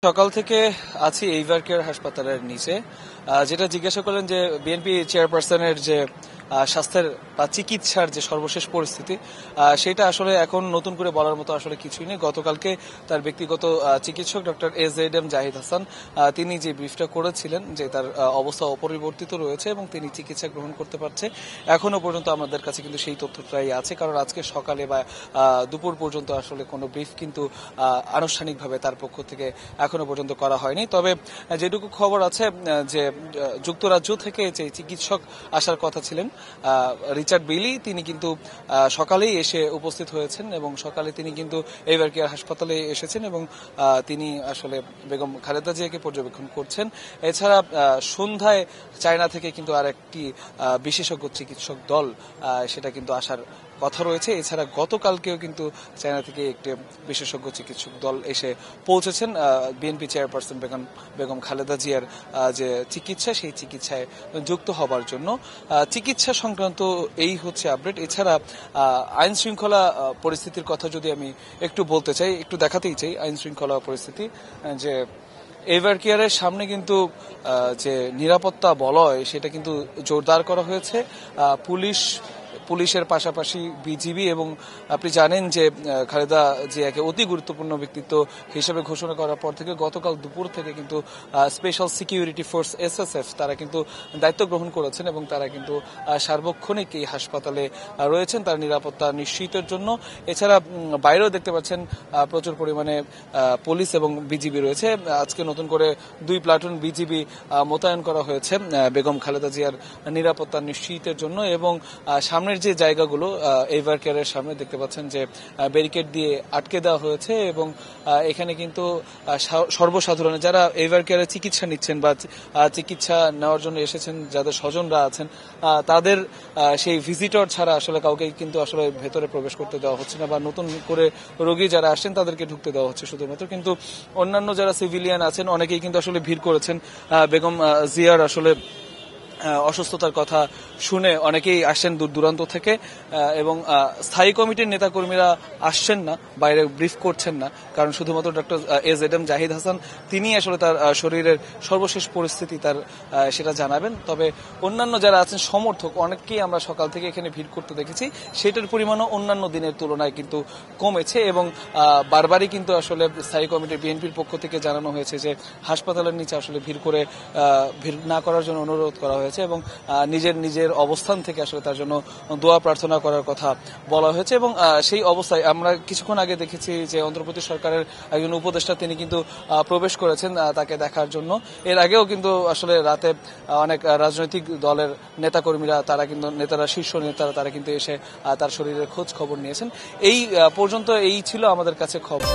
সকাল থেকে আছি এইভার কেয়ার হাসপাতালের নিচে। যেটা জিজ্ঞাসা করলেন যে বিএনপি চেয়ারপারসনের যে স্বাস্থ্যের বা চিকিৎসার যে সর্বশেষ পরিস্থিতি, সেটা আসলে এখন নতুন করে বলার মতো আসলে কিছুই নেই। গতকালকে তার ব্যক্তিগত চিকিৎসক ডক্টর AZM জাহিদ হাসান তিনি যে ব্রিফটা করেছিলেন যে তার অবস্থা অপরিবর্তিত রয়েছে এবং তিনি চিকিৎসা গ্রহণ করতে পারছে, এখনো পর্যন্ত আমাদের কাছে কিন্তু সেই তথ্যটাই আছে। কারণ আজকে সকালে বা দুপুর পর্যন্ত আসলে কোনো ব্রিফ কিন্তু আনুষ্ঠানিকভাবে তার পক্ষ থেকে এখনো পর্যন্ত করা হয়নি। তবে যেটুকু খবর আছে যে যুক্তরাজ্য থেকে যে চিকিৎসক আসার কথা ছিলেন রিচার্ড বেইলি, তিনি কিন্তু সকালেই এসে উপস্থিত হয়েছেন এবং সকালে তিনি কিন্তু এইভার কেয়ার হাসপাতালে এসেছেন এবং তিনি আসলে বেগম খালেদা জিয়াকে পর্যবেক্ষণ করছেন। এছাড়া সন্ধ্যায় চায়না থেকে কিন্তু আর একটি বিশেষজ্ঞ চিকিৎসক দল সেটা কিন্তু আসার কথা রয়েছে। এছাড়া গতকালকেও কিন্তু চায়না থেকে একটি বিশেষজ্ঞ চিকিৎসক দল এসে পৌঁছেছেন বিএনপি চেয়ারপারসন বেগম খালেদা জিয়ার যে চিকিৎসা, সেই চিকিৎসায় যুক্ত হবার জন্য। চিকিৎসা সংক্রান্ত এই হচ্ছে আপডেট। এছাড়া আইন শৃঙ্খলা পরিস্থিতির কথা যদি আমি একটু বলতে চাই, একটু দেখাতেই চাই আইন শৃঙ্খলা পরিস্থিতি, যে এইভার কেয়ারের সামনে কিন্তু যে নিরাপত্তা বলয় সেটা কিন্তু জোরদার করা হয়েছে। পুলিশের পাশাপাশি বিজিবি, এবং আপনি জানেন যে খালেদা জিয়াকে অতি গুরুত্বপূর্ণ ব্যক্তিত্ব হিসেবে ঘোষণা করার পর থেকে গতকাল দুপুর থেকে কিন্তু স্পেশাল সিকিউরিটি ফোর্স SSF তারা কিন্তু দায়িত্ব গ্রহণ করেছেন এবং তারা কিন্তু সার্বক্ষণিক এই হাসপাতালে রয়েছেন তার নিরাপত্তা নিশ্চিতের জন্য। এছাড়া বাইরেও দেখতে পাচ্ছেন প্রচুর পরিমাণে পুলিশ এবং বিজিবি রয়েছে। আজকে নতুন করে 2 প্লাটুন বিজিবি মোতায়েন করা হয়েছে বেগম খালেদা জিয়ার নিরাপত্তা নিশ্চিতের জন্য। এবং সামনের যে জায়গাগুলো এইভার কেয়ারের সামনে দেখতে পাচ্ছেন যে ব্যারিকেড দিয়ে আটকে দেওয়া হয়েছে এবং এখানে কিন্তু সর্বসাধারণ যারা এইভার কেয়ারে চিকিৎসা নিচ্ছেন বা চিকিৎসা নেওয়ার জন্য এসেছেন, যাদের স্বজনরা আছেন, তাদের সেই ভিজিটর ছাড়া আসলে কাউকে কিন্তু আসলে ভেতরে প্রবেশ করতে দেওয়া হচ্ছে না, বা নতুন করে রোগী যারা আসছেন তাদেরকে ঢুকতে দেওয়া হচ্ছে শুধুমাত্র। কিন্তু অন্যান্য যারা সিভিলিয়ান আছেন অনেকেই কিন্তু আসলে ভিড় করেছেন বেগম জিয়ার আসলে অসুস্থতার কথা শুনে অনেকেই আসছেন দূর দূরান্ত থেকে, এবং স্থায়ী কমিটির নেতাকর্মীরা আসছেন না, বাইরে ব্রিফ করছেন না, কারণ শুধুমাত্র ডক্টর AZM জাহিদ হাসান তিনি আসলে তার শরীরের সর্বশেষ পরিস্থিতি তার সেটা জানাবেন। তবে অন্যান্য যারা আছেন সমর্থক, অনেককেই আমরা সকাল থেকে এখানে ভিড় করতে দেখেছি, সেটার পরিমাণও অন্যান্য দিনের তুলনায় কিন্তু কমেছে। এবং বারবারই কিন্তু আসলে স্থায়ী কমিটির বিএনপির পক্ষ থেকে জানানো হয়েছে যে হাসপাতালের নিচে আসলে ভিড় না করার জন্য অনুরোধ করা হয়েছে এবং নিজের অবস্থান থেকে আসলে তার জন্য দোয়া প্রার্থনা করার কথা বলা হয়েছে। এবং সেই অবস্থায় আমরা কিছুক্ষণ আগে দেখেছি যে অন্তর্বর্তী সরকারের একজন উপদেষ্টা তিনি কিন্তু প্রবেশ করেছেন তাকে দেখার জন্য। এর আগেও কিন্তু আসলে রাতে অনেক রাজনৈতিক দলের নেতাকর্মীরা, শীর্ষ নেতারা তারা কিন্তু এসে তার শরীরের খোঁজ খবর নিয়েছেন। এই পর্যন্ত এই ছিল আমাদের কাছে খবর।